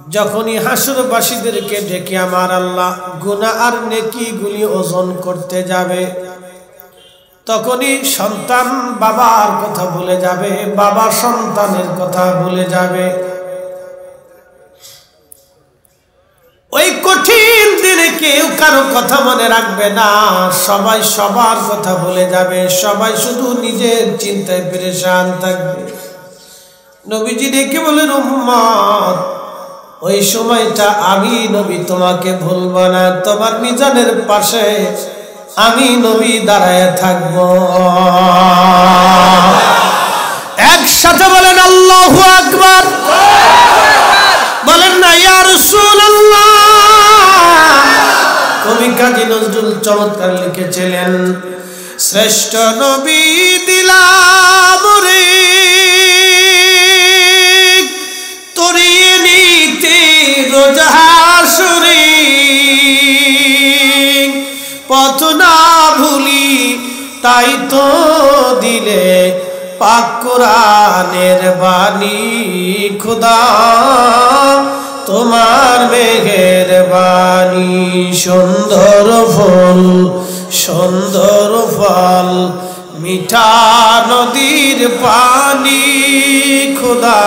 যখনই হাসরবাসীদেরকে ডেকে আমার আল্লাহ গুনাহ আর নেকিগুলি ওজন করতে যাবে, তখনই সন্তান বাবার কথা ভুলে যাবে, বাবা সন্তানের কথা ভুলে যাবে। ওই কঠিন দিনে কেউ কারো কথা মনে রাখবে না, সবাই সবার কথা ভুলে যাবে, সবাই শুধু নিজের চিন্তায় পেরেশান থাকবে। নবীজি ডেকে বলেন, উম্মত ওই সময়টা আমি নবী তোমাকে ভুলব না, তোমার মিজানের পাশে আমি নবী দাঁড়ায় থাকব। একসাথে বলেন আল্লাহু আকবার, বলেন না ইয়া রাসূলুল্লাহ। কবি কাজী নজরুল চমৎকার লিখেছিলেন, শ্রেষ্ঠ নবী দিলাম রে তরিয়ে নিতে রোজ হাসরে, পথ না ভুলি তাই তো দিলে পাক কোরআনের বাণী, খোদা তোমার মেহেরবানি। সুন্দর ফুল সুন্দর ফল মিঠা নদীর পানি, খোদা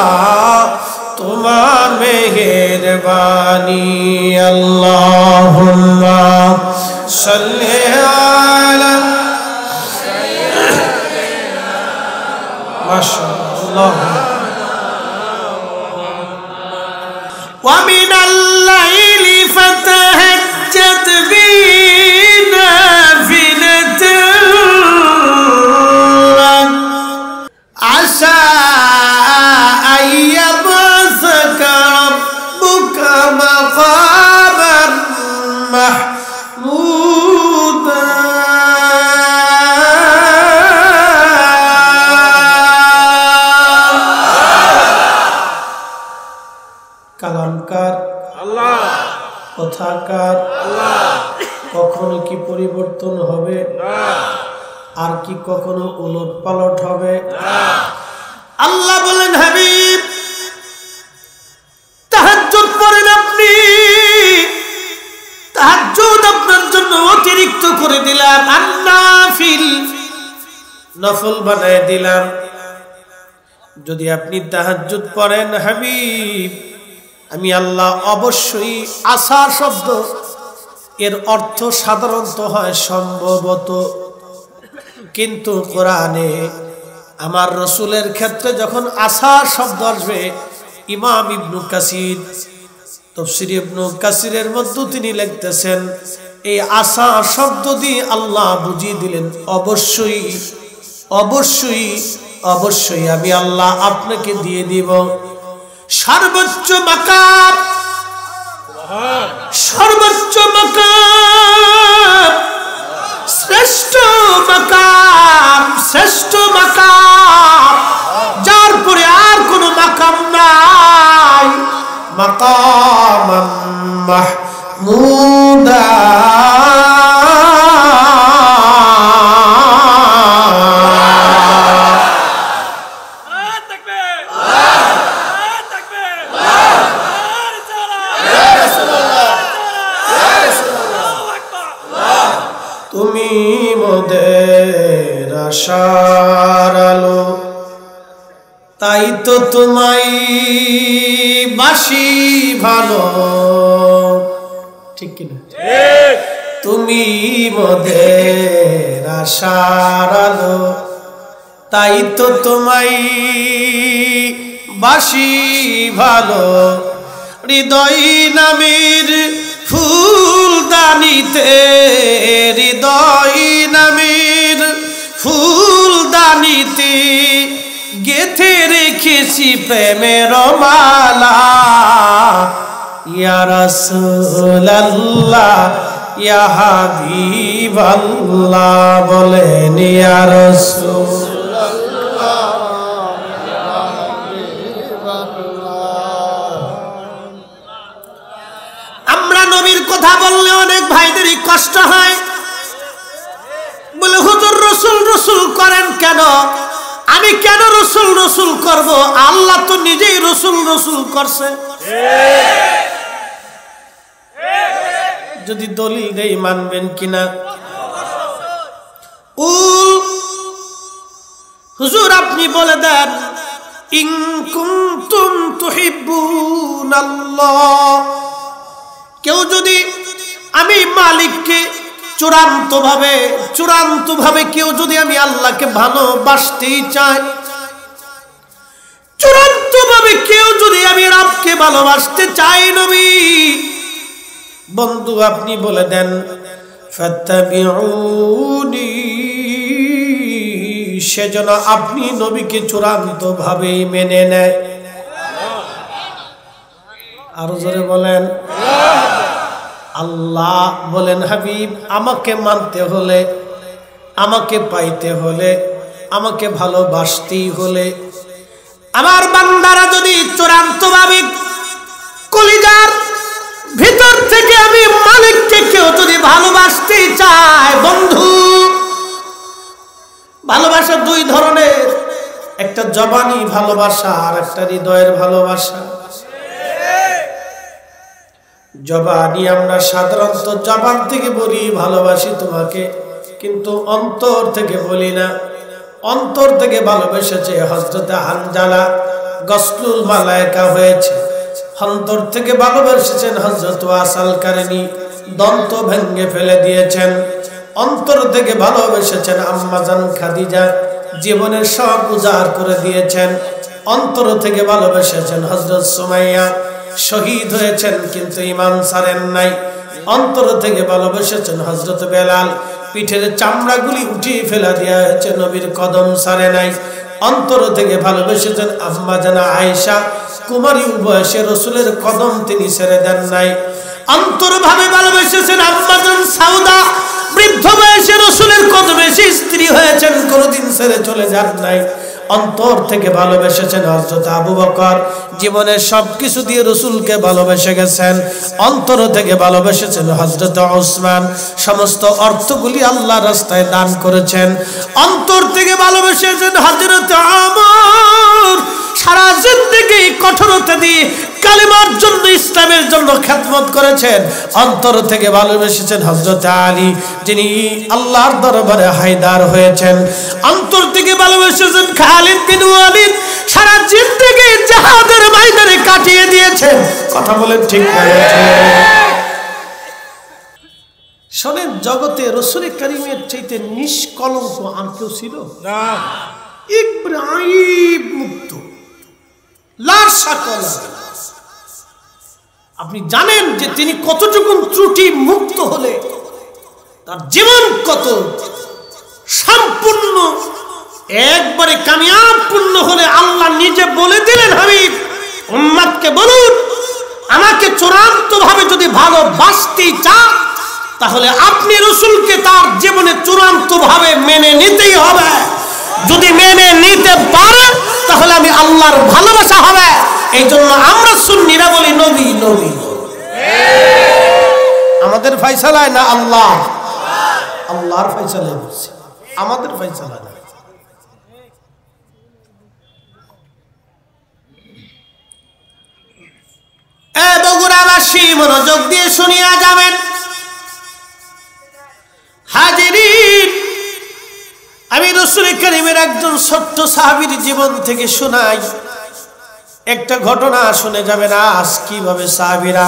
তোমার মেহেরবানি। আল্লাহুম্মা সাল্লি আলা মাশাআল্লাহ। ওয়া মিনাল লাইলি ফাতাহাজ্জাত বিনাফিলাতান আসা আইয়াবসাকা রাব্বুকা মাকামান মাহমুদা। কালামকার আল্লাহ, কথাকার আল্লাহ, কখনো কি পরিবর্তন হবে না, আর কি কখনো উলট পালট হবে না। আল্লাহ বলেন, হাবিব তাহাজ্জুদ পড়েন আপনি, তাহাজ্জুদ আপনার জন্য অতিরিক্ত করে দিলাম, আন্নাফিল নফল বানায় দিলাম। যদি আপনি তাহাজ্জুদ পড়েন হাবিব, আমি আল্লাহ অবশ্যই আসা শব্দ এর অর্থ সাধারণত হয় সম্ভবত, কিন্তু কোরআনে আমার রসুলের ক্ষেত্রে যখন আসা শব্দ আসবে, ইমাম ইবনু কাসির তাফসীর ইবনু কাসিরের মধ্যে তিনি লিখতেছেন, এই আসা শব্দ দিয়ে আল্লাহ বুঝিয়ে দিলেন অবশ্যই অবশ্যই অবশ্যই আমি আল্লাহ আপনাকে দিয়ে দিব সর্বোচ্চ মাকাম, সর্বোচ্চ মাকাম, শ্রেষ্ঠ মাকাম, শ্রেষ্ঠ মাকাম, যার পরে আর কোন মাকাম নাই, মাকাম মাহমুদা। তুমি মোদের আশার আলো, তাই তো তোমায় বাসি ভালো, ঠিক কিনা? তুমি মোদের আশার আলো, তাই তো তোমায় বাসি ভালো, হৃদয় নামের ফুলদানিতে, হৃদয় নামের ফুলদানিতে গেথে রেখেছি প্রেমের মালা, ইয়া রাসূলুল্লাহ ইয়া হাবিবাল্লাহ, বলেন ইয়া রাসূলুল্লাহ ইয়া হাবিবাল্লাহ। আমরা নবীর কথা বললে অনেক ভাইদেরই কষ্ট হয়, বলে হুজুর রসুল রসুল করেন কেন? আমি কেন রসুল রসুল করব? আল্লাহ তো নিজেই রসুল রসুল করছে। যদি দলিল দেই মানবেন কিনা? হুজুর আপনি বলে দেন, ইন কুনতুম তুহিব্বুনাল্লাহ, কেউ যদি আমি মালিককে চূড়ান্ত ভাবে কেউ যদি আমি আল্লাহকে ভালোবাসতেই চাই, চূড়ান্ত ভাবে কেউ যদি আমি রবকে ভালোবাসতে চাই, নবী বন্ধু আপনি বলে দেন, ফাত্তাবিউনি, সেজন্য আপনি নবীকে চূড়ান্ত ভাবে মেনে নেয়। আরো জোরে বলেন। আল্লাহ বলেন, হাবিব আমাকে মানতে হলে, আমাকে পাইতে হলে, আমাকে ভালোবাসতেই হলে আমার বান্দারা যদি চূড়ান্ত ভাবে কলিজার ভিতর থেকে আমি মালিককে কেউ যদি ভালোবাসতে চায়, বন্ধু ভালোবাসা দুই ধরনের, একটা জবানি ভালোবাসা আর একটা হৃদয়ের ভালোবাসা। জবানি আমরা সাধারণত জবান থেকে বলি ভালোবাসি তোমাকে, কিন্তু অন্তর থেকে বলি না। অন্তর থেকে ভালোবেসেছে হযরত হানজালা, গসলুল মালায়েকা হয়েছে। অন্তর থেকে ভালোবেসেছেন হযরত ওয়াসাল কারনী, দন্ত ভেঙে ফেলে দিয়েছেন। অন্তর থেকে ভালোবেসেছেন আম্মা জান খাদিজা, জীবনের সব উজাড় করে দিয়েছেন। অন্তর থেকে ভালোবেসেছেন হযরত সুমাইয়া, শহীদ হয়েছেন কিন্তু ঈমান ছাড়েন নাই। অন্তর থেকে ভালোবেসেছেন হযরত বেলাল, পিঠের চামড়াগুলি উঠিয়ে ফেলা দেওয়া হয়েছে, নবীর কদম ছাড়ে নাই। অন্তর থেকে ভালোবেসেছেন আম্মা জানা আয়েশা, কুমারী বয়সে রাসূলের কদম তিনি ছেড়ে দেন নাই। অন্তর ভাবে ভালোবেসেছেন আম্মা জান সাউদা, বৃদ্ধ বয়সে রাসূলের কদমে স্ত্রী হয়েছেন, কোনোদিন ছেড়ে চলে যান নাই। অন্তর থেকে ভালোবেসেছেন হযরত আবু বকর, জীবনের সবকিছু দিয়ে রাসূলকে ভালোবেসে গেছেন। অন্তর থেকে ভালোবেসেছেন হযরত ওসমান, সমস্ত অর্থগুলি আল্লাহর রাস্তায় দান করেছেন। অন্তর থেকে ভালোবেসেছেন হযরত ওমর, সারা জিন্দেগি কঠোরতা দিয়ে কালিমার জন্য, ইসলামের জন্য খেদমত করেছেন। অন্তর থেকে ভালোবেসেছেন হযরত আলী, যিনি আল্লাহর দরবারে হায়দার হয়েছেন। অন্তর থেকে ভালোবেসেছেন খালিদ বিন ওয়ালিদ, সারা জিন্দেগি জিহাদের ময়দানে কাটিয়ে দিয়েছেন। কথা বলেন ঠিক না? শোনেন, জগতে রাসূল কারীমের চাইতে নিষ্কলঙ্ক আর কেউ ছিল না। ইব্রাহিম মুক্ত, লাশ সকল। আপনি জানেন যে তিনি কতটুকু ত্রুটি মুক্ত হলে তার জীবন কত সম্পূর্ণ একবারে কামিয়াবপূর্ণ হলে আল্লাহ নিজে বলে দিলেন, হাবিব উম্মতকে বলুন, আমাকে চূড়ান্ত ভাবে যদি ভালোবাসতে চান তাহলে আপনি রাসূলকে তার জীবনে চূড়ান্ত ভাবে মেনে নিতেই হবে। যদি মেনে নিতে পারেন তাহলে আমি আল্লাহর ভালোবাসা হবে। এই জন্য আমরা সুন্নিরা বলি নবী নবী। আমাদের ফয়সালায় না, আল্লাহ আল্লাহর ফয়সালায় বলছি, আমাদের ফয়সালা না। বগুড়াবাসী মনোযোগ দিয়ে শুনিয়া যাবেন। হাজিরিন, আমি রাসূল কারীমের একজন ছোট্ট সাহাবীর জীবন থেকে শোনাই একটা ঘটনা, শুনে যাবেন আজ কিভাবে সাহাবীরা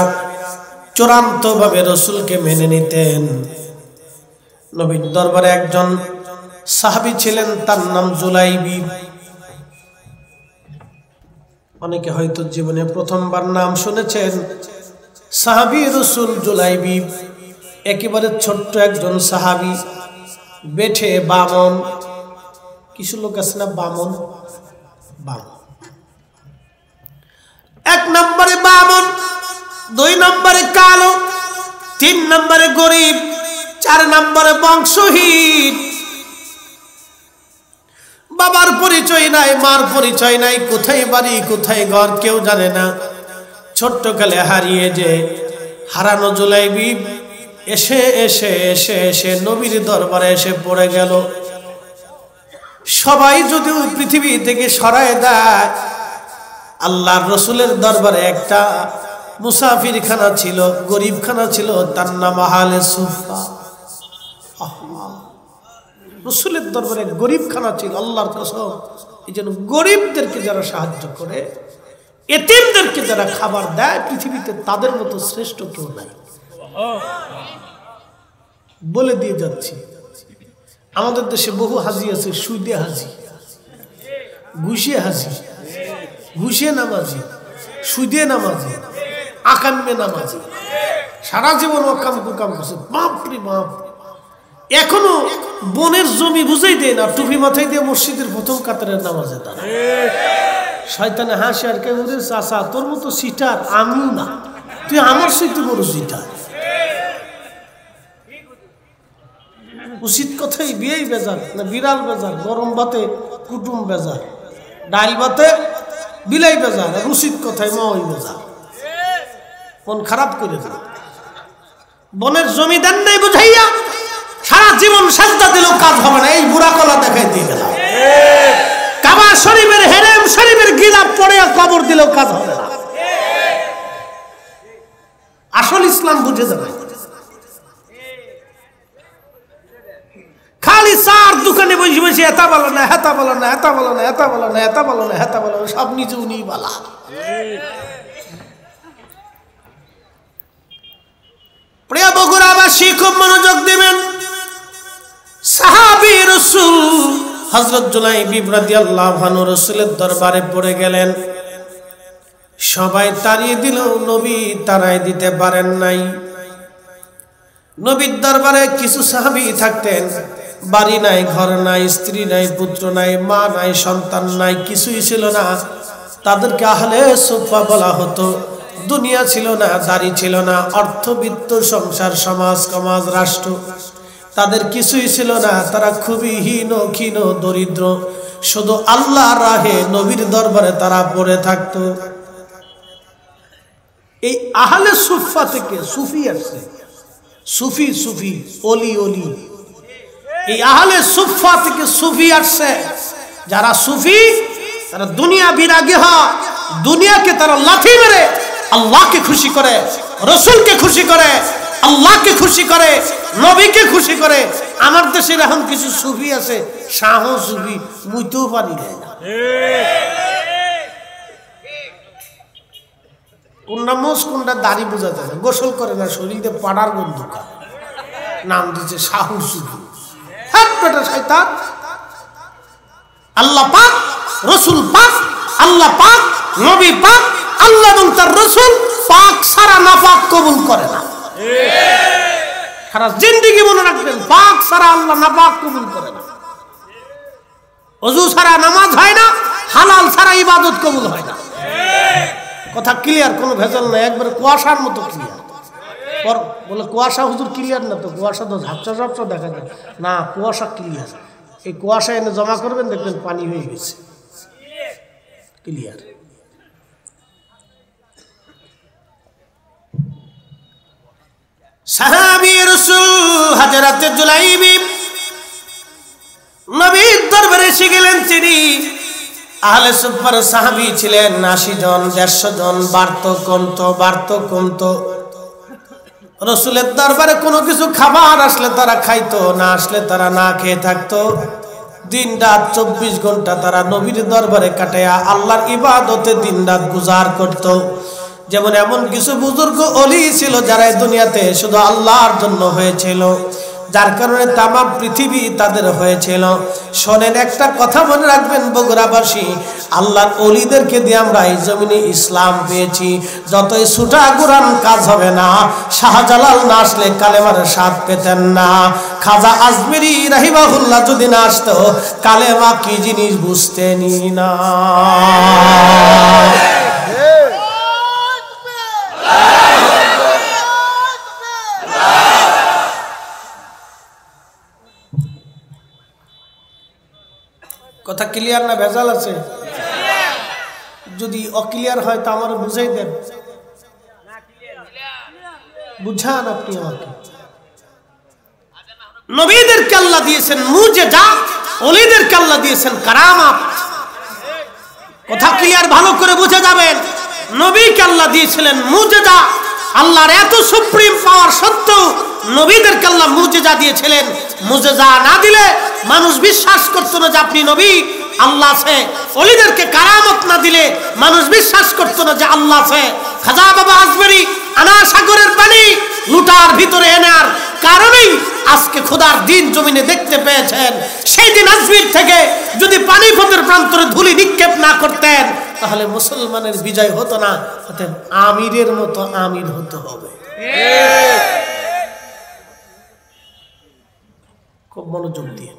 চূড়ান্ত ভাবে রাসূলকে মেনে নিতেন। নবীর দরবারে একজন সাহাবী ছিলেন, তার নাম জুলাইবি। অনেকে হয়তো জীবনে প্রথমবার নাম শুনেছেন। সাহাবী রাসূল জুলাইবি একেবারে ছোট্ট একজন সাহাবী, বেঠে বামন। কিছু লোক আছে না বামন, বামন। এক নম্বরে বামন, দুই নম্বরে কালো, তিন নম্বরে গরিব, চার নম্বরে বংশহীন। বাবার পরিচয় নাই, মার পরিচয় নাই, কোথায় বাড়ি কোথায় ঘর কেউ জানে না। ছোট্ট কালে হারিয়ে যে হারানো জুলাইবি এসে এসে এসে এসে নবীর দরবারে এসে পড়ে গেল। সবাই যদিও পৃথিবী থেকে সরায় দেয়, আল্লাহর রাসূলের দরবারে একটা মুসাফিরখানা ছিল, গরিবখানা ছিল, তার নাম আহলে সুফা। রাসূলের দরবারে গরিবখানা ছিল। আল্লাহর কসম, এই জন্য গরিবদেরকে যারা সাহায্য করে, এতিমদেরকে যারা খাবার দেয়, পৃথিবীতে তাদের মতো শ্রেষ্ঠ কেউ নাই। বলে দিয়ে যাচ্ছি, আমাদের দেশে বহু হাজি আছে, সুদে হাজি, ঘুষে হাজি, ঘুষে নামাজি, সুদে নামাজি, আকাম্মে নামাজি, সারা জীবন অকাম কুকাম করছে। বাপরে বাপ, এখনো বনের জমি বুঝাই দেয় না, টুপি মাথায় দিয়ে মসজিদের প্রথম কাতারের নামাজে দাঁড়া। শয়তানে হাসে আর কে বলে, চাচা তোর মতো সিটার আমিও না, তুই আমার সাথে বড় সিটার। উচিত কথাই বিয়েই বেজার না, বিড়াল বেজার, গরম ভাতে কুটুম বেজার, ডাল ভাতে বিলাই বেজার, আর উচিত কথাই মাওই বেজার। মন খারাপ করে দিল। বনের জমি দেন নাই বুঝাইয়া সারা জীবন সাজদা দিলেও কাজ হবে না, এই বুড়া কলা দেখাই দিয়ে গেলাম। কাবা শরীফের হেরেম শরীফের গিলাপ পড়ে কবর দিলেও কাজ হবে না। আসল ইসলাম বুঝে যাবে। খালি চার দোকানে বসে বসে এতা বলো না, হেতা বলো না, এতা বলো না, এতা বলো না, এতা বলো না, হেতা বলো না, সব নিজে উনি বলা। প্রিয় বগুড়াবাসী খুব মনোযোগ দিবেন। সাহাবী রাসূল হযরত জুলাইবিব রাদিয়াল্লাহু আনহু রাসূলের দরবারে পড়ে গেলেন। সবাই তাড়িয়ে দিল, নবী তাড়াই দিতে পারেন নাই। নবীর দরবারে কিছু সাহাবী থাকতেন, বাড়ি নাই, ঘর নাই, স্ত্রী নাই, পুত্র নাই, মা নাই, সন্তান নাই, কিছুই ছিল না। তাদেরকে আহলে সুফা বলা হতো। দুনিয়া ছিল না, দাড়ি ছিল না, অর্থবিত্ত, সংসার, সমাজ, সমাজ, রাষ্ট্র, তাদের কিছুই ছিল না। তারা খুবই হীন, ক্ষীণ, দরিদ্র। শুধু আল্লাহর রাহে নবীর দরবারে তারা পড়ে থাকতো। এই আহলে সুফা থেকে সুফি আসছে, সুফি, সুফি, অলি, অলি। এই আহলে সুফা থেকে সুফি আসছে। যারা সুফি তারা দুনিয়া বিরাগী হয়, দুনিয়াকে তারা লাথি মেরে আল্লাহকে খুশি করে, রসুলকে খুশি করে, আল্লাহকে খুশি করে, নবীকে খুশি করে। আমার দেশে এখন কিছু সুফি আছে, শাহ সুফি, মুইতেও পারি না। কোনটা মোষ কোনটা দাড়ি বোঝা যায় না, গোসল করে না, শরীরে পাড়ার বন্ধু নাম দিচ্ছে শাহু সুফি। শয়তান। আল্লাহ পাক, রসুল পাক, আল্লাহ পাক, নবী পাক, আল্লাহ এবং তার রসুল পাক সারা নাপাক কবুল করে না। সারা জিন্দেগি মনে রাখবেন, পাক সারা আল্লাহ নাপাক কবুল করে না। ওযু ছাড়া নামাজ হয় না, হালাল ছাড়া ইবাদত কবুল হয় না। কথা ক্লিয়ার, কোনো ভেজাল নাই, একবারে কুয়াশার মতো ক্লিয়ার। বলে কুয়াশা হুজুর ক্লিয়ার না, তো কুয়াশা তো ঝাপসা ঝাপসা দেখা যায় না, কুয়াশা ক্লিয়ার। এই কুয়াশা এনে জমা করবেন, দেখবেন পানি হয়ে গেছে, ক্লিয়ার। সাহাবী রাসূল হযরত জুলাইবিব নবীর দরবারে এসে গেলেন। তিনি আহলে সুফার সাহাবী ছিলেন 80 জন, 150 জন, বাড়তো কমতো। রসুলের দরবারে কোনো কিছু খাবার আসলে তারা খাইতো, না আসলে তারা না খেয়ে থাকতো। দিন রাত 24 ঘন্টা তারা নবীর দরবারে কাটায়া আল্লাহর ইবাদতে দিন রাত গুজার করত। যেমন এমন কিছু বুজুর্গ অলি ছিল যারা দুনিয়াতে শুধু আল্লাহর জন্য হয়েছিল, যার কারণে তামাম পৃথিবী তাদের হয়েছিল। শোনেন, একটা কথা মনে রাখবেন বগুড়াবাসী, আল্লাহর অলিদেরকে দিয়ে আমরা এই জমিনে ইসলাম পেয়েছি। যতই ছুটা গুরান কাজ হবে না, শাহজালাল না আসলে কালেমার স্বাদ পেতেন না। খাজা আজমিরি রাহিমাহুল্লাহ যদি না আসতো, কালেমা কি জিনিস বুঝতেনি না। কথা ক্লিয়ার না ভেজাল আছে? যদি অক্লিয়ার হয় তা আমার বুঝাই দেন, বুঝান আপনি আমাকে। নবীদেরকে আল্লাহ দিয়েছেন মুজিজা, ওলিদেরকে আল্লাহ দিয়েছেন কারামাত। কথা ক্লিয়ার, ভালো করে বুঝে যাবেন। নবীকে আল্লাহ দিয়েছিলেন মুজিজা। আল্লাহর এত সুপ্রিম পাওয়ার সত্ত্বেও নবীদেরকে আল্লাহ মুজিজা দিয়েছিলেন। মুজিজা না দিলে মানুষ বিশ্বাস করতো না যে আপনি নবী, আল্লাহ আছে। ওলিদেরকে কারামত না দিলে মানুষ বিশ্বাস করতো না যে আল্লাহ আছে। খাজা বাবা আজমেরি আনা সাগরের পানি লুটার ভিতরে এনার কারণেই আজকে খোদার দিন জমিনে দেখতে পেয়েছেন। সেই দিন আজমির থেকে যদি পানিপথের প্রান্তরে ধুলি নিক্ষেপ না করতেন তাহলে মুসলমানের বিজয় হতো না। অতএব আমিরের মতো আমির হতে হবে। খুব মনোযোগ দিয়ে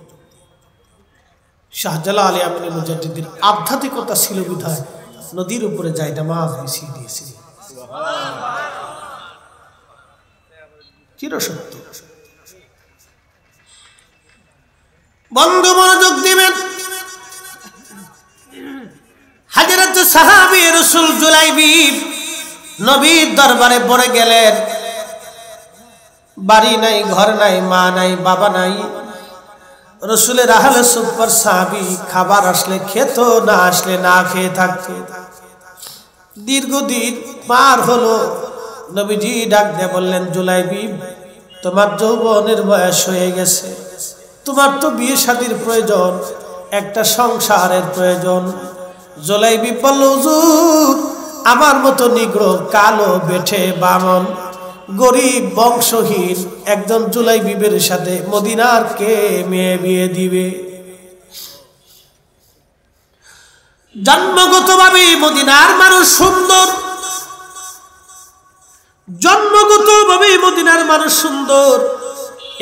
শাহজালাল আলী মুজাদ্দিদের আধ্যাত্মিকতা ছিল বিধায় নদীর উপরে যায় নামাজ বিছিয়ে দিয়েছিল। চিরসত্য। বন্ধু মনোযোগ দিবেন। হযরত সাহাবী রাসূল জুলাইবি নবীর দরবারে পড়ে গেলেন। বাড়ি নাই, ঘর নাই, মা নাই, বাবা নাই। রসুলের আহলে সুপার সাহাবী, খাবার আসলে খেত, না আসলে না খেয়ে থাকতো। দীর্ঘদিন পার হলো। নবীজি ডাক দিয়ে বললেন, জুলাইবি তোমার যৌবনের বয়স হয়ে গেছে, তোমার তো বিয়ে শাদীর প্রয়োজন, একটা সংসারের প্রয়োজন। জুলাইবি বলল, হুজুর আমার মতো নিগ্রো, কালো, বেঠে, বামন, গরিব, বংশহীন একজন জুলাইবিবের সাথে মদিনার কে মেয়ে বিয়ে দিবে? জন্মগতভাবে মদিনার মানুষ সুন্দর, জন্মগতভাবে মদিনার মানুষ সুন্দর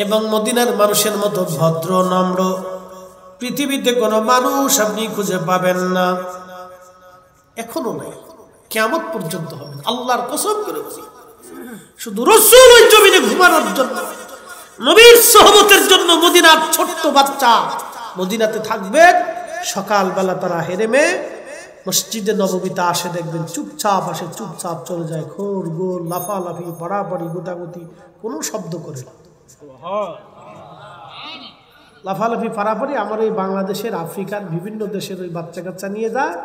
এবং মদিনার মানুষের মতো ভদ্র, নম্র পৃথিবীতে কোনো মানুষ আপনি খুঁজে পাবেন না। এখনো নাই, কিয়ামত পর্যন্ত হবে। আল্লাহর কসম করে বলি, শুধু রাসূল ওই জমিনে ঘুমানোর জন্য, নবীর সোহবতের জন্য মদিনার ছোট্ট বাচ্চা মদিনাতে থাকবেন। সকালবেলা তারা হেরেমে মসজিদে নববীতে আসে, দেখবেন চুপচাপ আসে, চুপচাপ চলে যায়। খোর গোল, লাফালাফি, পাড়াপাড়ি, গোটাগুটি, কোনো শব্দ করে না। লাফালাফি, পাড়াপাড়ি আমার এই বাংলাদেশের, আফ্রিকার বিভিন্ন দেশের ওই বাচ্চা কাচ্চা নিয়ে যায়,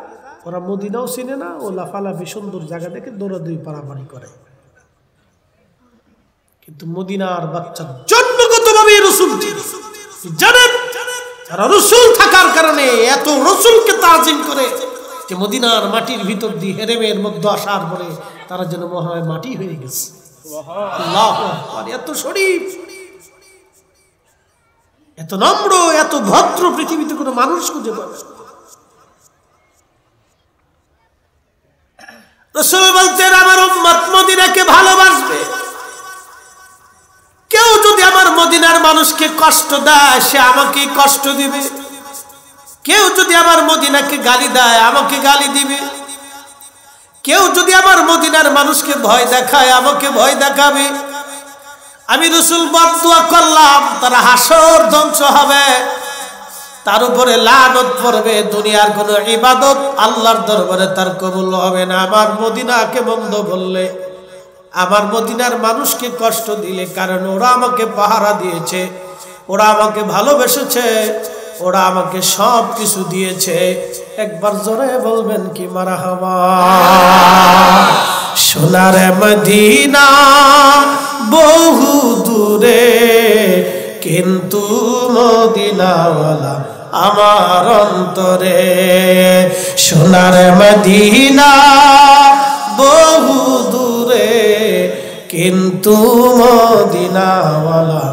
ওরা মদিনাও চিনে না। ও লাফালাফি সুন্দর জায়গা দেখে দৌড়াদৌড়ি, পাড়াপাড়ি করে। কিন্তু মদিনার বাচ্চা জন্মগতভাবে রাসূল জানেন, যারা রাসূল থাকার কারণে এত রাসূলকে তাজিম করে যে মদিনার মাটির ভিতর দিয়ে হেরেমের মধ্যে আসার পরে তারা যেন মনে হয় মাটি হয়ে গেছে। আল্লাহু আকবার। এত শরীফ, এত নম্র, এত ভদ্র পৃথিবীতে কোনো মানুষ খুঁজে পাবে। রাসূল বলতেন, আমার উম্মত মদিনাকে ভালোবাসবে। কেউ যদি আমার মদিনার মানুষকে কষ্ট দেয়, সে আমাকে কষ্ট দিবে। কেউ যদি আমার মদিনাকে গালি দেয়, আমাকে গালি দিবে। কেউ যদি আমার মদিনার মানুষকে ভয় দেখায়, আমাকে ভয় দেখাবে। আমি রাসূল বদদুয়া করলাম, তার হাসর ধ্বংস হবে, তার উপরে লানত পড়বে। দুনিয়ার কোন ইবাদত আল্লাহর দরবারে তার কবুল হবে না। আমার মদিনাকে বন্ধ বললে, আমার মদিনার মানুষকে কষ্ট দিলে, কারণ ওরা আমাকে পাহারা দিয়েছে, ওরা আমাকে ভালোবেসেছে, ওরা আমাকে সব কিছু দিয়েছে। একবার জোরে বলবেন কি মারহাবা। সোনার মদিনা বহু দূরে, কিন্তু মদিনাওয়ালা আমার অন্তরে। সোনার মদিনা বহু দূরে, কিন্তু মদিনাওয়ালা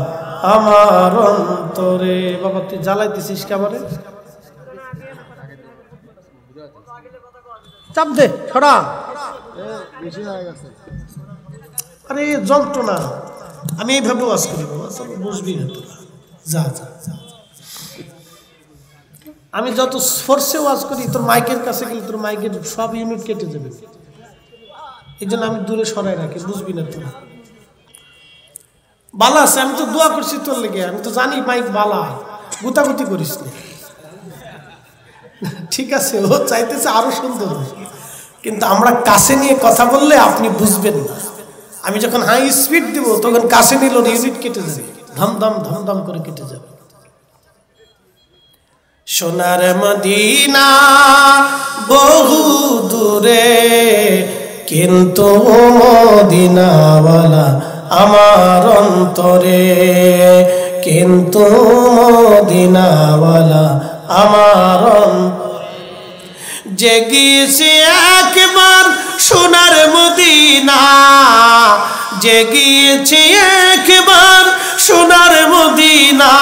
আমার অন্তরে। বাবা তুই জ্বালাইতেছিস কেমন? চাপ দে, ছড়া। আরে যন্ত্রণা, আমি এইভাবে ওয়াজ করি বাবা, বুঝবি না তোরা। যা যা যা, আমি যত ফোর্সে ওয়াজ করি, তোর মাইকের কাছে গেলে তোর মাইকের সব ইউনিট কেটে যাবে। এই জন্য আমি দূরে সরাই রাখি, বুঝবি না তোরা। বালা আছে, আমি তো দোয়া করছি তোর লেগে, আমি তো জানি মাইক বালা, গুতাগুতি করিস না। ঠিক আছে, ও চাইতেছে আরো সুন্দর, কিন্তু আমরা কাছে নিয়ে কথা বললে আপনি বুঝবেন না। আমি যখন হাই স্পিড দিব তখন কাছে নিল ইউনিট কেটে যাবে, ধমধম ধমধম করে কেটে যাবে। সোনার মদিনা বহু দূরে, কিন্তু মদিনাওয়ালা আমার অন্তরে, কিন্তু মদিনাওয়ালা আমার যে গিয়েছে একবার সোনার মদিনা, যে গিয়েছে একবার সোনার মদিনা,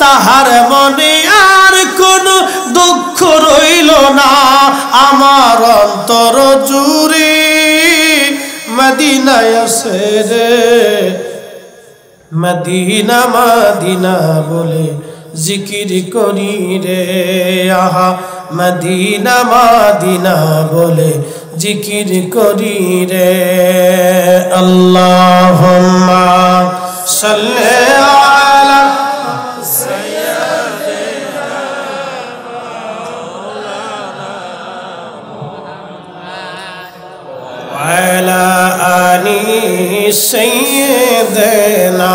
তাহার মনে আর কোনো দুঃখ রইল না। আমার অন্তর জুড়ে মদিনায় আছে রে, মদিনা মদিনা বলে জিকির করি রে, আহা মদিনা মদিনা বলে জিকির করি রে। আল্লাহুম্মা সাল্লি আলা সাইয়্যিদিনা মাওলানা ওয়া আলা আলি সাইয়্যিদিনা।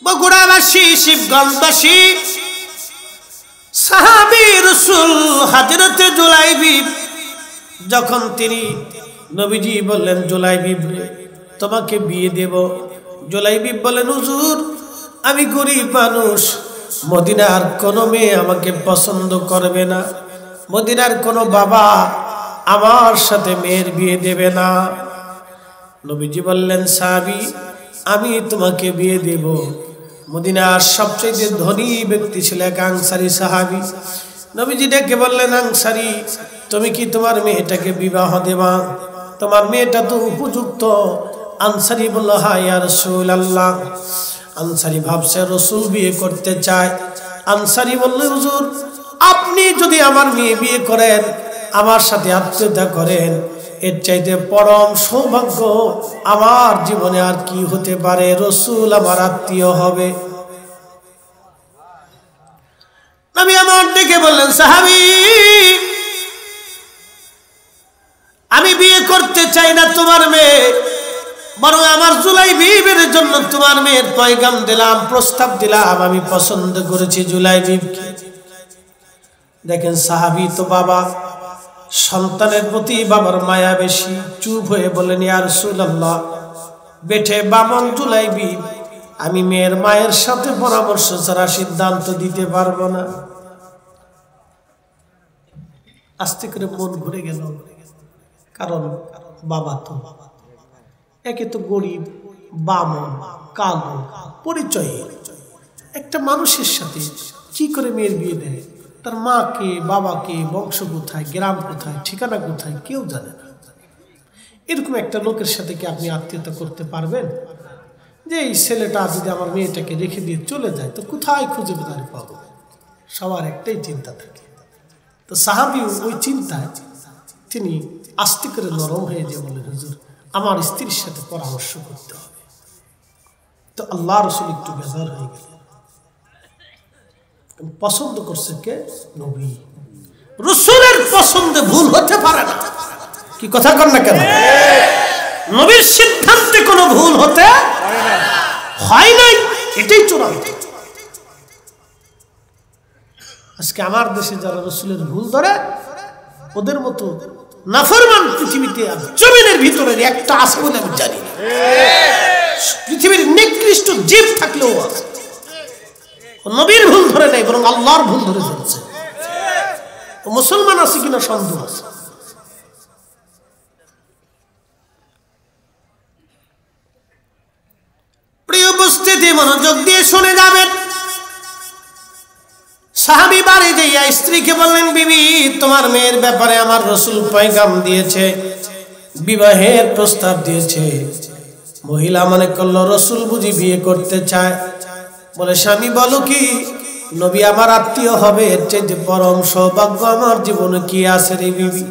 বগুড়াবাসী, শিবগঞ্জবাসী, সাহাবী রাসূল হযরত জুলাইবী, যখন তিনি নবীজি বললেন জুলাইবী তোমাকে বিয়ে দেব, জুলাইবী বলেন হুজুর আমি গরিব মানুষ, মদিনার কোনো মেয়ে আমাকে পছন্দ করবে না, মদিনার কোনো বাবা আমার সাথে মেয়ের বিয়ে দেবে না। নবীজি বললেন সাহাবী আমি তোমাকে বিয়ে দেব। মদিনার সবচেয়ে ধনী ব্যক্তি ছিল এক আনসারী সাহাবী। নবীজি ডেকে বললেন আনসারী তুমি কি তোমার মেয়েটাকে বিবাহ দেবা? তোমার মেয়েটা তো উপযুক্ত। আনসারী বলল হ্যাঁ ইয়া রাসূলুল্লাহ। আনসারী ভাবছে রাসূল বিয়ে করতে চায়। আনসারী বলল হুজুর আপনি যদি আমার মেয়ে বিয়ে করেন, আমার সাথে আত্মীয়তা করেন, এর চাইতে পরম সৌভাগ্য আমার জীবনে আর কি হতে পারে? রাসূল আমার আত্মীয় হবে। নবী আমার ডেকে বললেন সাহাবী আমি বিয়ে করতে চাই না তোমার মেয়ে, বরং আমার জুলাইবীর জন্য তোমার মেয়ের পয়গাম দিলাম, প্রস্তাব দিলাম, আমি পছন্দ করেছি জুলাইবীকে। দেখেন সাহাবী তো বাবা, সন্তানের প্রতি বাবার মায়া বেশি। চুপ হয়ে বলেন ইয়া রাসূলুল্লাহ বেঠে বামন জুলাইবী আমি মেয়ের মায়ের সাথে পরামর্শ ছাড়া সিদ্ধান্ত দিতে পারবো না। আস্তে করে মন ঘুরে গেল, কারণ বাবা তো একে তো গরিব, বামন, কালো, পরিচয় একটা মানুষের সাথে কি করে মেয়ের বিয়ে দেয়? তার মা কে, বাবা কে, বংশ কোথায়, গ্রাম কোথায়, ঠিকানা কোথায় কেউ জানে না। এরকম একটা লোকের সাথে কি আপনি আত্মীয়তা করতে পারবেন? যে এই ছেলেটা যদি আমার মেয়েটাকে রেখে দিয়ে চলে যায় তো কোথায় খুঁজে বেড়াতে পাবো? সবার একটাই চিন্তা থাকে। তো সাহাবী ওই চিন্তায় তিনি আস্তে করে নরম হয়ে যে বলেন হুজুর আমার স্ত্রীর সাথে পরামর্শ করতে হবে। তো আল্লাহ রাসূল একটু বেজার হয়ে গেল। পছন্দ করছে কে? নবী। রাসূলের পছন্দে ভুল হতে পারে না। কি কথা কর না কেন? নবীর সিদ্ধান্তে কোনো ভুল হতে হয় নাই, এটাই চূড়ান্ত। আজকে আমার দেশে যারা রাসূলের ভুল ধরে ওদের মতো নাফরমান পৃথিবীতে জমিনের ভিতরে একটা আছে বলে আমি জানি না। পৃথিবীর নিকৃষ্ট জীব থাকলেও আছে। নবীর ভুল ধরে নাই, বরং আল্লাহর ভুল ধরে ফেলছে। ও মুসলমান আছে কিনা সন্দেহ আছে। প্রিয় উপস্থিতি মনোযোগ দিয়ে শুনে যাবেন। সাহাবী বাড়ি যাইয়া স্ত্রীকে বললেন বিবি তোমার মেয়ের ব্যাপারে আমার রাসূল পয়গাম দিয়েছে, বিবাহের প্রস্তাব দিয়েছে। মহিলা মনে করলো রাসূল বুঝি বিয়ে করতে চায়। বলে স্বামী বলো কি? নবী আমার আত্মীয় হবে, এর চাইতে পরম সৌভাগ্য আমার জীবনে কি আছে রে বিবি?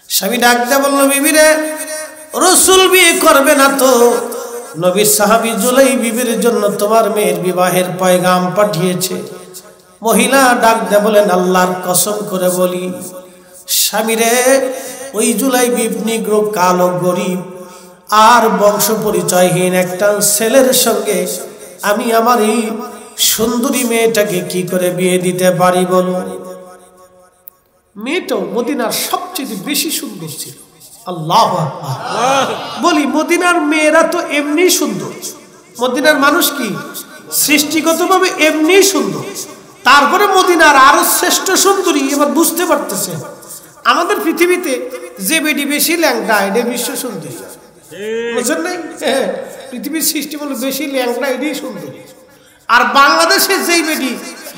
স্বামী ডাকতে বললো বিবি রে রাসূল বিয়ে করবে না তো। নবীর সাহাবী জুলাইবীর জন্য তোমার মেয়ের বিবাহের পয়গাম পাঠিয়েছে। মহিলা ডাক দে বলেন আল্লাহর কসম করে বলি স্বামী রে ওই জুলাইবী নিগ্রো, কালো, গরিব আর বংশ পরিচয়হীন একটা ছেলের সঙ্গে আমি আমার এই সুন্দরী মেয়েটাকে কি করে বিয়ে দিতে পারি বলো? মেয়েটাও মদিনার সবচেয়ে বেশি সুন্দর ছিল। আল্লাহু আকবার। বলি মদিনার মেয়েরা তো এমনি সুন্দর, মদিনার মানুষ কি সৃষ্টিগতভাবে এমনি সুন্দর, তারপরে মদিনার আরো শ্রেষ্ঠ সুন্দরী। এবার বুঝতে পারতেছে আমাদের পৃথিবীতে যে বেডি বেশি ল্যাংটা এটা বিশ্ব সুন্দরী, বুঝছেন নাই? পৃথিবীর সৃষ্টি বলে বেশি ল্যাংটা এটাই সুন্দরী। আর বাংলাদেশে যেই বেডি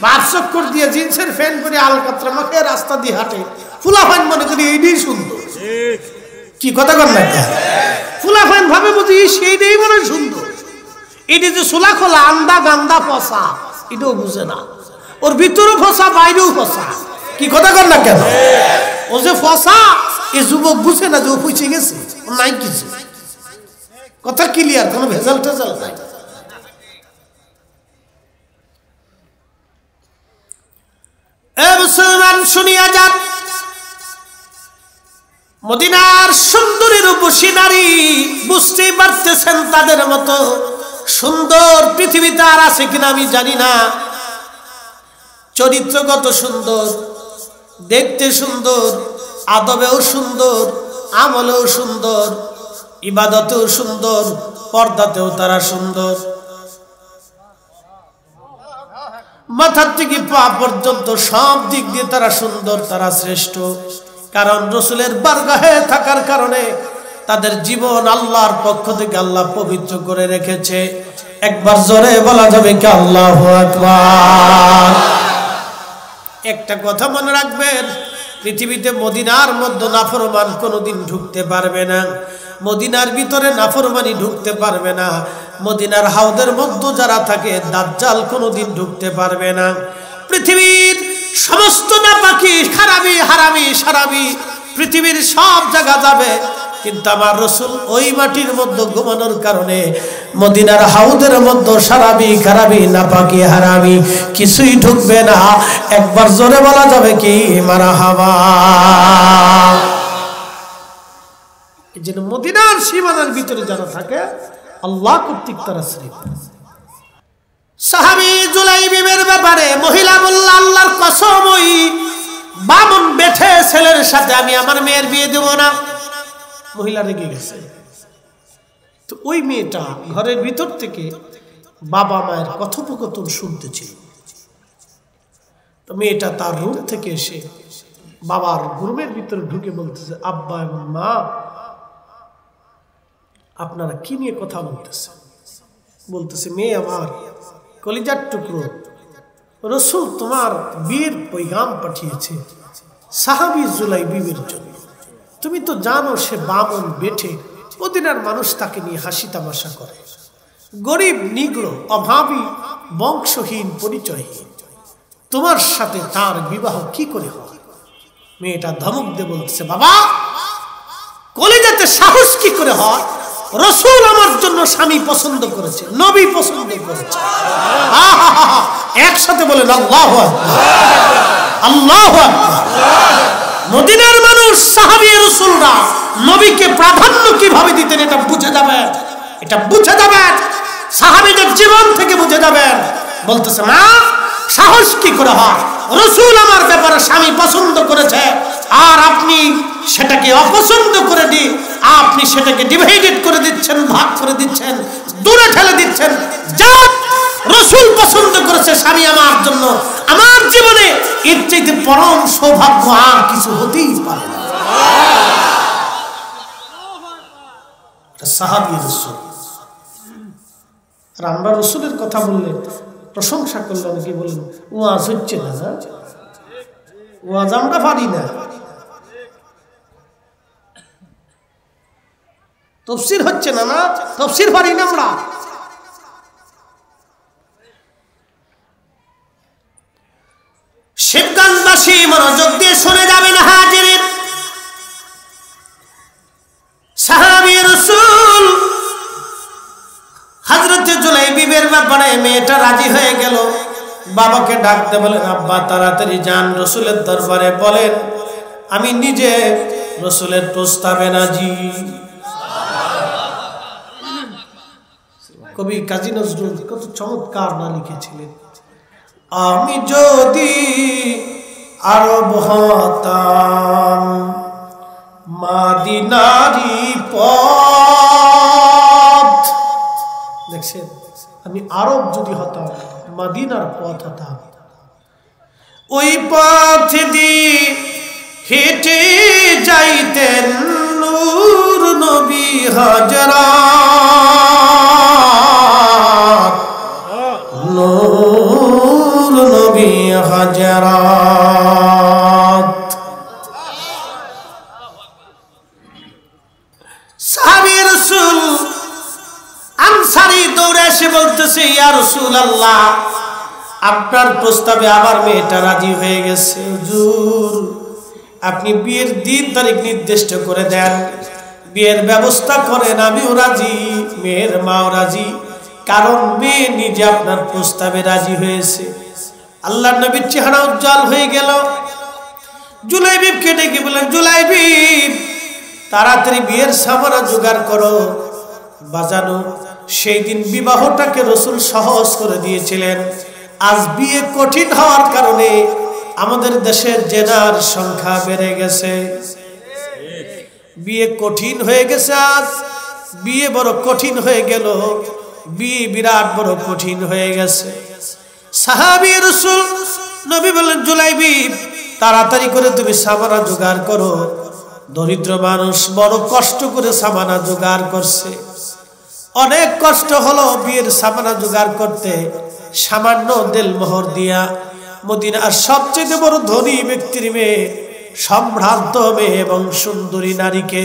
বারচক্কর দিয়ে জিন্সের প্যান্ট পরে আলকাতরা মাখে রাস্তা দিয়ে হাঁটে, ফুলাফাইন মনে করি এইটাই সুন্দর। কি কথা কর না? ফুলাফাইন ভাবে বুঝি সেইটাই মনে সুন্দর। এটি যে সোলা খোলা আন্দা গান্দা ফসা এটাও বুঝে না, ওর ভিতরেও ফসা বাইরেও ফসা। কি কথা কর না কেন? ও যে ফসা এ যুবক বুঝে না যে ও পুষে গেছে, নাই কিছু। কথা ক্লিয়ার, কোনো ভেজাল টেজাল নাই। মুসলমান শুনিয়া যান, মদিনার সুন্দরী রূপসী নারী বুঝতেই পারতেছেন তাদের মতো সুন্দর পৃথিবীতে আর আছে কিনা আমি জানি না। চরিত্রগত সুন্দর, দেখতে সুন্দর, আদবেও সুন্দর, আমলেও সুন্দর, ইবাদতেও সুন্দর, পর্দাতেও তারা সুন্দর। মাথার থেকে পা পর্যন্ত সব দিক দিয়ে তারা সুন্দর, তারা শ্রেষ্ঠ। কারণ রাসূলের বারগাহে থাকার কারণে তাদের জীবন আল্লাহর পক্ষ থেকে আল্লাহ পবিত্র করে রেখেছে। একবার জোরে বলা যাবে কি আল্লাহু আকবার। একটা কথা মনে রাখবেন, পৃথিবীতে মদিনার মধ্যে নাফরমান কোনোদিন ঢুকতে পারবে না, মদিনার ভিতরে নাফরমানি ঢুকতে পারবে না। মদিনার হাউদের মধ্যে যারা থাকে দাজ্জাল কোনোদিন ঢুকতে পারবে না। পৃথিবীর সমস্ত নাপাকি খারাপি হারামি সারাবি পৃথিবীর সব জায়গা যাবে, কিন্তু আমার রাসূল ওই মাটির মধ্যে ঘুমানোর কারণে মদিনার হাউদের মধ্যে সারাবি খারাপি নাপাকি হারামি কিছুই ঢুকবে না। একবার জোরে বলা যাবে কি মারহাবা। এই জন্য মদিনার সীমানার ভিতরে যারা থাকে আল্লাহ কর্তৃক তারা শ্রেষ্ঠ। সাহাবী জুলাইবিবের ব্যাপারে মহিলা বলল, আল্লাহর কসম ওই বামন বেঠে ছেলের সাথে আমি আমার মেয়ের বিয়ে দেব না। মহিলা রেগে গেছে। তো ওই মেয়েটা ঘরের ভিতর থেকে বাবা মায়ের কথোপকথন শুনতেছিল। তো মেয়েটা তার রুম থেকে এসে বাবার রুমের ভিতরে ঢুকে বলতেছে, আব্বা এবং মা আপনারা কি নিয়ে কথা বলতেছেন? বলতেছে, মেয়ে আমার কলিজার টুকরো, রাসূল তোমার বিয়ের পয়গাম পাঠিয়েছে সাহাবী জুলাইবিবের জন্য। তুমি তো জানো সে বামন বেঠে, মদিনার মানুষ তাকে নিয়ে হাসি তামাশা করে, গরিব নিগ্র অভাবী বংশহীন পরিচয়হীন, তোমার সাথে তার বিবাহ কি করে হয়? মেয়েটা ধমক দিয়ে বলতেছে, বাবা কলিজাতে সাহস কি করে হয়? রাসূল আমার জন্য স্বামী পছন্দ করেছে, নবী পছন্দ করেছে। একসাথে বলেন আল্লাহু আকবার, আল্লাহু আকবার। মদিনার মানুষ সাহাবী রাসূলরা নবীকে প্রাধান্য কিভাবে দিতেন এটা বুঝে যাবেন, এটা বুঝে যাবেন, সাহাবীদের জীবন থেকে বুঝে যাবেন। বলতেছে, মা সাহস কি করে হয়? রাসূল আমার ব্যাপারে স্বামী পছন্দ করেছে আর আপনি সেটাকে অপছন্দ করে দিয়ে আপনি সেটাকে ডিভাইডেড করে দিচ্ছেন, ভাগ করে দিচ্ছেন, দূরে ঠেলে দিচ্ছেন। যা রাসূল পছন্দ করেছে স্বামী আমার জন্য, আমার জীবনে এর চাইতে পরম সৌভাগ্য আর কিছু হতেই পারে না। সাহাবী রাসূল। আর আমরা রাসূলের কথা বললে প্রশংসা করলে অনেকে বলেন ওয়াজ হচ্ছে না, ওয়াজ আমরা পারি না, তাফসীর হচ্ছে না, না তাফসীর পারি না আমরা। শিবগঞ্জবাসী মনোযোগ দিয়ে শুনে যাবেন হাজিরিন, সাহাবী রাসূল হযরত জুলাইবিবের ব্যাপারে মেয়েটা রাজি হয়ে গেল। বাবাকে ডাকতে বলেন, আব্বা তাড়াতাড়ি যান রাসূলের দরবারে বলেন আমি নিজে রাসূলের প্রস্তাবে রাজি। কবি কাজী নজরুল কত চমৎকার না লিখেছিলেন, আমি যদি আরব হতাম মদিনারি পথ, দেখছেন, আমি আরব যদি হতাম মদিনার পথ হতাম, ওই পথ দিয়ে হেঁটে যাইতেন নূর নবী হযরত, নূর নবী হযরত। সাহাবী রাসূল আনসারী দৌড়ে এসে বলতেছে, ইয়া রাসূলুল্লাহ, আপনার প্রস্তাবে আমার মেয়েটা রাজি হয়ে গেছে। হুজুর, আপনি বিয়ের দিন তারিখ নির্দিষ্ট করে দেন, বিয়ের ব্যবস্থা করেন। আমিও রাজি, মেয়ের মাও রাজি, কারণ মেয়ে নিজে আপনার প্রস্তাবে রাজি হয়েছে। আল্লাহর নবীর চেহারা উজ্জ্বল হয়ে গেল। জুলাইবিবকে ডেকে বলেন, জুলাইবিব, তাড়াতাড়ি বিয়ের সামানা জোগাড় করো। বাজানো সেই দিন বিবাহটাকে রাসূল সহজ করে দিয়েছিলেন। আজ বিয়ে কঠিন হওয়ার কারণে আমাদের দেশের জেনার সংখ্যা বেড়ে গেছে। বিয়ে কঠিন হয়ে গেছে, আজ বিয়ে বড় কঠিন হয়ে গেল, বিয়ে বিরাট বড় কঠিন হয়ে গেছে। সাহাবী রাসূল নবী বলেন, জুলাইবিব, তাড়াতাড়ি করে তুমি সামানা জোগাড় করো। দরিদ্র মানুষ বড় কষ্ট করে সামানা জোগাড় করছে, অনেক কষ্ট হলো বিয়ের সামানা জোগাড় করতে। সামান্য দেলমোহর দিয়া মদিনার সবচেয়ে বড় ধনী ব্যক্তির মেয়ে, সম্ভ্রান্ত মেয়ে এবং সুন্দরী নারীকে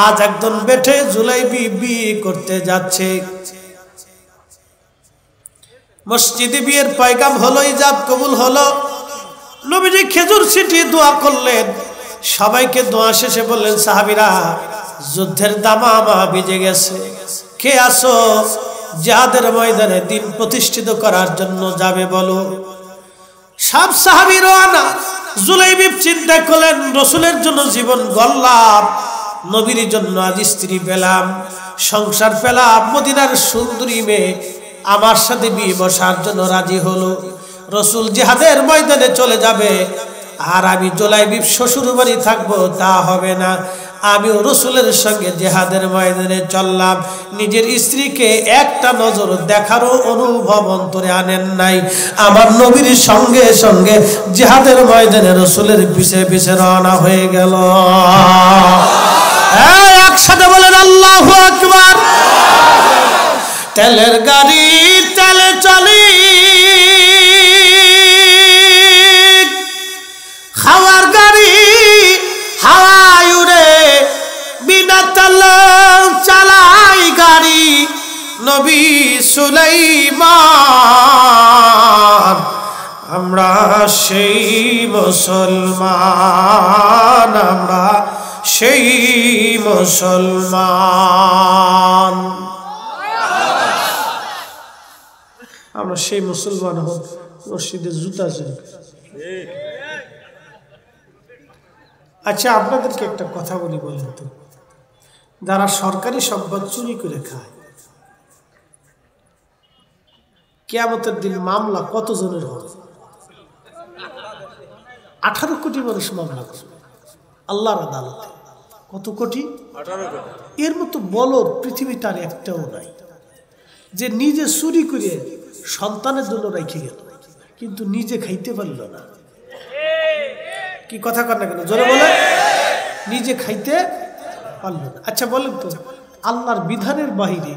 আজ একজন বেঠে জুলাইবিব বিয়ে করতে যাচ্ছে। মসজিদে বিয়ের পয়গাম হলো, ইজাব কবুল হলো। নবীজি খেজুর ছিটিয়ে দোয়া করলেন। সবাইকে দোয়া শেষে বললেন, সাহাবীরা, যুদ্ধের দামামা বেজে গেছে, কে আসো জিহাদের ময়দানে দিন প্রতিষ্ঠিত করার জন্য যাবে বলো। সব সাহাবী রওনা। জুলাইবিব চিন্তা করলেন, রাসূলের জন্য জীবন গড়লাম, নবীর জন্য আজ স্ত্রী পেলাম, সংসার পেলাম, মদিনার সুন্দরী মেয়ে আমার সাথে বিয়ে বসার জন্য রাজি হলো। রাসূল জিহাদের ময়দানে চলে যাবে, আর আমি জুলাইবিব শ্বশুর বাড়ি থাকবো, তা হবে না। আমিও রাসূলের সঙ্গে জিহাদের ময়দানে চললাম। নিজের স্ত্রীকে একটা নজর দেখারও অনুভব অন্তরে আনেন নাই। আমার নবীর সঙ্গে সঙ্গে জিহাদের ময়দানে রাসূলের পিছে পিছে রওনা হয়ে গেল। একসাথে বলেন আল্লাহু আকবার। তেলের গাড়ি তেলে চলি, হাওয়ার গাড়ি হাওয়ায় উড়ে, বিনা তেলে চালাই গাড়ি নবী সুলাইমান। আমরা সেই মুসলমান, আমরা সেই মুসলমান, আমরা সেই মুসলমান হোক মসজিদে জুতা চুরি। আচ্ছা, আপনাদেরকে একটা কথা বলি, বলেন তো, যারা সরকারি সম্পদ চুরি করে খায়, কিয়ামতের দিন মামলা কতজনের হবে? 18 কোটি মানুষ মামলা করবে আল্লাহর আদালতে। কত কোটি? 18 কোটি। এর মতো বলদ পৃথিবীতে আর একটাও নাই, যে নিজে চুরি করে সন্তানের জন্য রেখে গেল, কিন্তু নিজে খাইতে পারল না। কি কথা কর না কেন, জোরে বলে, নিজে খাইতে পারল না। আচ্ছা বলেন তো, আল্লাহর বিধানের বাহিরে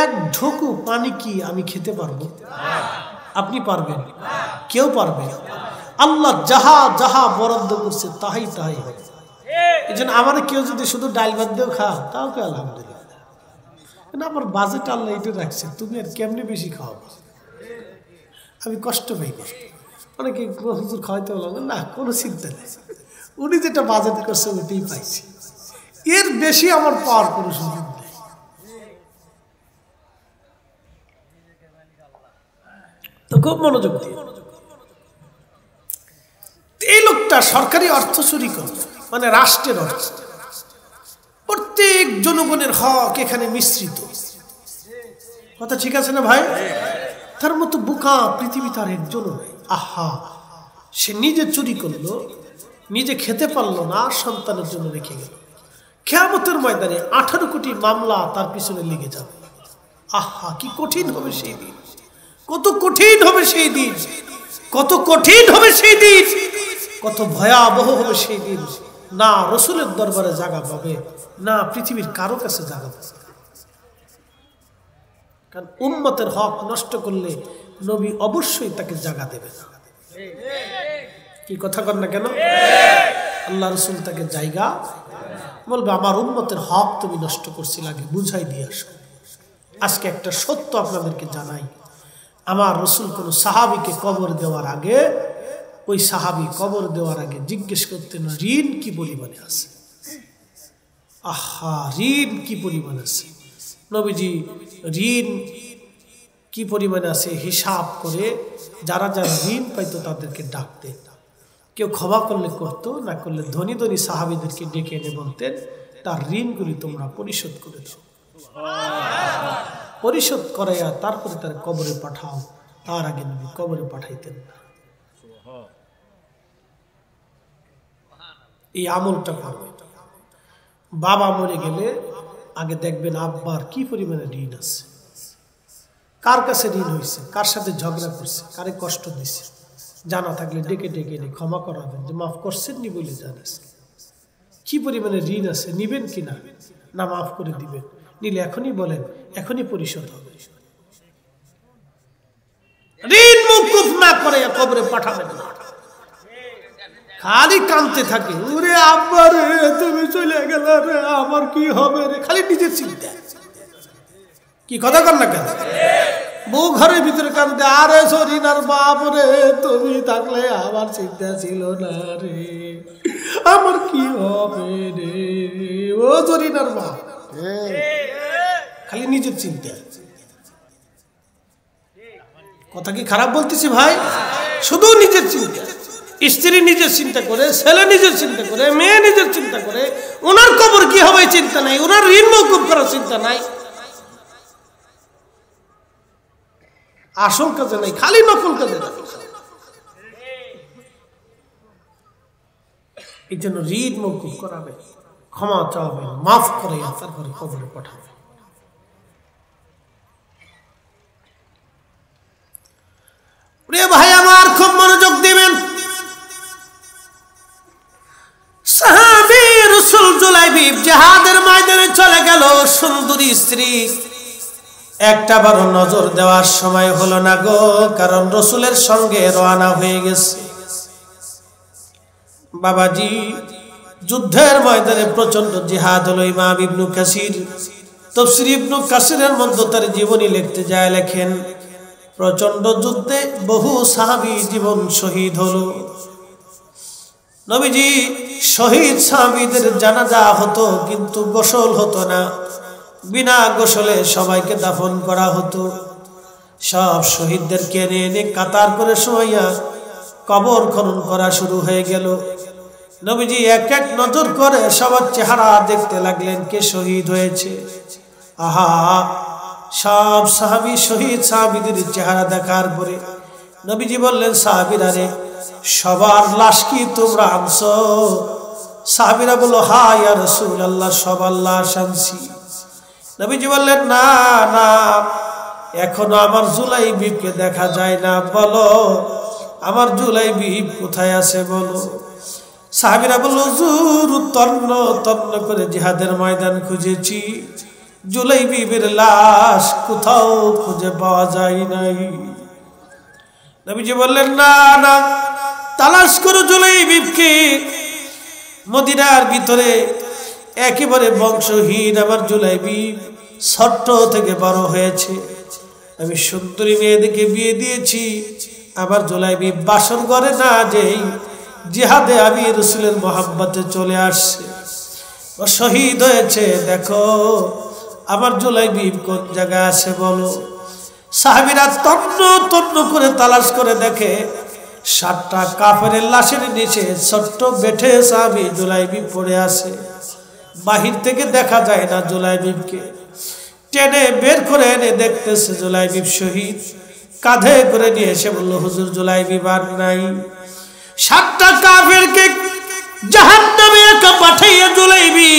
এক ঢোকু পানি কি আমি খেতে পারবো? আপনি পারবেন? কেউ পারবে? আল্লাহ যাহা যাহা বরাদ্দ করছে তাহাই তাহাই হবে। এই জন্য আমার কেউ যদি শুধু ডাল ভাত দিয়েও খা, তাও কে আলহামদুলিল্লাহ, কিন্তু আমার বাজেট আল্লাহ এটা রাখছে, তুমি আর কেমনি বেশি খাওয়াবো? আমি কষ্ট পাই, কষ্ট। অনেকে হুজুর খাওয়াইতে বললাম, না কোনো চিন্তা নেই, উনি যেটা বাজেট করছে ওইটাই পাইছে, এর বেশি আমার পাওয়ার কোনো সুযোগ নেই। তো খুব মনোযোগ দিয়ে, এই লোকটা সরকারি অর্থ চুরি করল, মানে রাষ্ট্রের অর্থ, প্রত্যেক জনগণের হক এখানে মিশ্রিত। কথা ঠিক আছে না ভাই? তার মতো বোকা পৃথিবী তার একজনও নেই। আহা, সে নিজে চুরি করলো, নিজে খেতে পারলো না, সন্তানের জন্য রেখে গেল। কিয়ামতের ময়দানে 18 কোটি মামলা তার পিছনে লেগে যাবে। আহা, কি কঠিন হবে সেই দিন, কত কঠিন হবে সেই দিন, কত কঠিন হবে সেই দিন, কত ভয়াবহ হবে সেই দিন। না রসুলের দরবারে জায়গা পাবে, না পৃথিবীর কারো কাছে জায়গা পাবে। কারণ উম্মতের হক নষ্ট করলে নবী অবশ্যই তাকে জায়গা দেবে না। কি কথা কর না কেন? আল্লাহ রসুল তাকে জায়গা বলবে, আমার উম্মতের হক তুমি নষ্ট করছিল, আগে বুঝাই দিয়ে আসো। আজকে একটা সত্য আপনাদেরকে জানাই, আমার রসুল কোন সাহাবীকে কবর দেওয়ার আগে, ওই সাহাবী কবর দেওয়ার আগে জিজ্ঞেস করতেন ঋণ কি পরিমাণে আছে। আহা, ঋণ কি পরিমাণ আছে। নবীজি ঋণ কি পরিমাণে আছে হিসাব করে যারা যারা ঋণ পাইতো তাদেরকে ডাকতেন। কেউ ক্ষমা করলে করতো, না করলে ধনী ধনী সাহাবীদেরকে ডেকে এনে বলতেন তার ঋণগুলি তোমরা পরিশোধ করে দাও। পরিশোধ করাইয়া তারপরে তার কবরে পাঠাও। তার আগে নবী কবরে পাঠাইতেন না। এই আমলটা করবে। বাবা মরে গেলে আগে দেখবেন আব্বার কি পরিমাণে ঋণ আছে, কার কাছে ঋণ হয়েছে, কার সাথে ঝগড়া করছে, কারে কষ্ট দিছে। জানা থাকলে ডেকে ডেকে এনে ক্ষমা করাবেন, যে মাফ করছেন নি বলে জানাস কি পরিমাণে ঋণ আছে, নিবেন কিনা, না মাফ করে দিবেন। নিলে এখনই বলেন, এখনই পরিশোধ হবে। ঋণ মওকুফ না করে কবরে পাঠাবেন না। খালি কাঁদতে থাকে, ওরে আব্বা রে তুমি চলে গেলে রে, আমার কি হবে রে, খালি নিজের চিন্তা। কি কথা কর না কেন? বউ ঘরের ভিতরে কাঁদতে, আরে সরিনার বাপ রে তুমি থাকলে আমার চিন্তা ছিল না রে, আমার কি হবে রে, ও সরিনার বাপ, খালি নিজের চিন্তা। কথা কি খারাপ বলতেছি ভাই? শুধু নিজের চিন্তা। স্ত্রী নিজের চিন্তা করে, ছেলে নিজের চিন্তা করে, মেয়ে নিজের চিন্তা করে, ওনার কবর কি হবে চিন্তা নাই, ওনার ঋণ মওকুফ করার চিন্তা নাই, আসল কাজে নাই, খালি নকল কাজে নাই। এই জন্য ঋণ মওকুফ করাবে, ক্ষমা চাওয়াবে, মাফ করে তারপরে কবরে পাঠাবে। প্রিয় ভাই আমার, খুব মনোযোগ দিবেন। সাহাবী রাসূল জুলাইবিব জিহাদের ময়দানে চলে গেল। সুন্দরী স্ত্রী, একটা বারো নজর দেওয়ার সময় হলো না গো, কারণ রসুলের সঙ্গে রওনা হয়ে গেছে। বাবাজি, যুদ্ধের ময়দানে প্রচন্ড জিহাদ হলো। ইমাম ইবনু কাসির তাফসীর ইবনু কাসিরের মধ্যে তার জীবনী লিখতে যায়, লেখেন প্রচন্ড যুদ্ধে বহু সাহাবী জীবন শহীদ হলো। নবীজি শহীদ সাহাবীদের জানাজা হতো, কিন্তু গোসল হতো না, বিনা গোসলে সবাইকে দাফন করা হতো। সব শহীদদেরকে এনে এনে কাতার করে শোয়াইয়া কবর খনন করা শুরু হয়ে গেল। নবীজি এক এক নজর করে সবার চেহারা দেখতে লাগলেন, কে শহীদ হয়েছে। আহা, সব সাহাবী শহীদ সাহাবীদের চেহারা দেখার পরে নবীজি বললেন, সাহাবীরা রে, সবার লাশ কি তোমরা আনছো? সাহাবীরা বলল, হ্যাঁ ইয়া রাসূলুল্লাহ, সবার লাশ আনছি। নবীজি বললেন, না না, এখনো আমার জুলাইবিবকে দেখা যায় না, বলো আমার জুলাইবিব কোথায় আছে বলো। সাহাবীরা বলল, হুজুর তন্ন তন্ন করে জিহাদের ময়দান খুঁজেছি, জুলাইবিবের লাশ কোথাও খুঁজে পাওয়া যায় নাই। নবীজি বললেন, না না, তালাশ করো জুলাইবিবকে। মদিনার ভিতরে একেবারে বংশহীন আমার জুলাইবিব ছোট্ট থেকে বড় হয়েছে। আমি সুন্দরী মেয়েদেরকে বিয়ে দিয়েছি, আমার জুলাইবিব বাসর ঘরে না যেই জিহাদে আমি রাসূলের মহব্বতে চলে আসছে, ও শহীদ হয়েছে। দেখো আমার জুলাইবিব কোন জায়গায় আছে বলো। সাহাবীরা তন্ন তন্ন করে তালাশ করে দেখে 7টা কাফেরের লাশের নিচে ছোট্ট বেঠে সাহাবী জুলাইবিব পড়ে আছে। বাহির থেকে দেখা যায় না জুলাইবিবকে, টেনে বের করে এনে দেখতেছে জুলাইবিব শহীদ। কাঁধে করে নিয়ে এসে বলল, হুজুর জুলাইবি বার নাই। 7টা কাফেরকে জাহান্নামে একা পাঠাইয়া জুলাইবি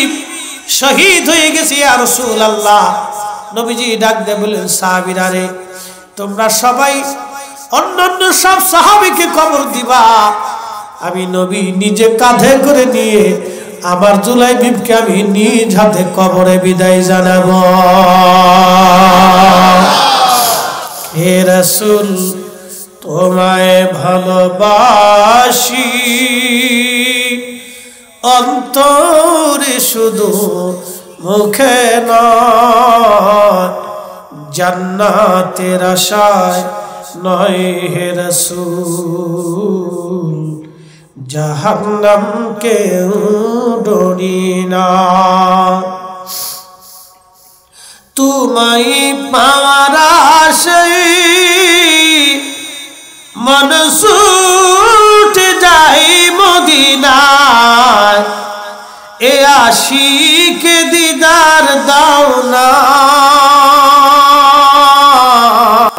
শহীদ হয়ে গেছে ইয়া রাসূলুল্লাহ। নবীজি ডাক দিয়ে বললেন, সাহাবীরা রে, তোমরা সবাই অন্যান্য সব সাহাবীকে কবর দিবা, আমি নবী নিজে কাঁধে করে নিয়ে আমার জুলাইবিকে আমি নিজ হাতে কবরে বিদায় জানাবো। হে রাসূল, তোমায় ভালোবাসি অন্তরে শুধু, মুখে নয়, জান্নাতের আশায় নয় হে রাসূল, জাহান্নামকে ডরি না। তোমায় পাওয়ার আশায় মন ছুটে যাই মদিনায়, এ আশিকে দিদার দাও না,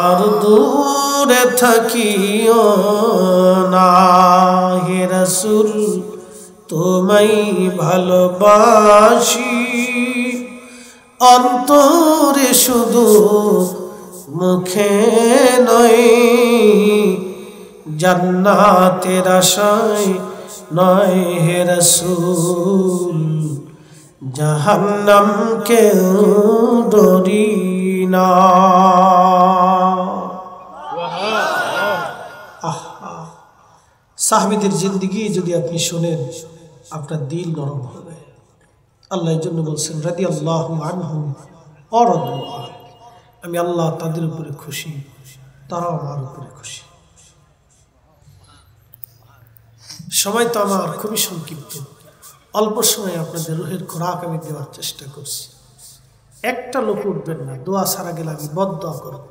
আর দূরে থাকিও না। হে রাসূল, তোমায় ভালোবাসি অন্তরে শুধু, মুখে নয়, জান্নাতের আশায় নয় হে রাসূল, জাহান্নামকে ডরি না। সাহাবীদের জিন্দেগি যদি আপনি শুনেন, আপনার দিল নরম হবে। আল্লাহ এর জন্য বলছেন, রাদিয়াল্লাহু আনহুম ওয়া রাদু আনহু, আমি আল্লাহ তাদের উপরে খুশি, তারাও আমার উপরে খুশি। সময় তো আমার খুবই সংক্ষিপ্ত, অল্প সময়ে আপনাদের রুহের খোরাক আমি দেওয়ার চেষ্টা করছি। একটা লোক উঠবেন না, দোয়া ছাড়া গেলে আমি বদদোয়া করব।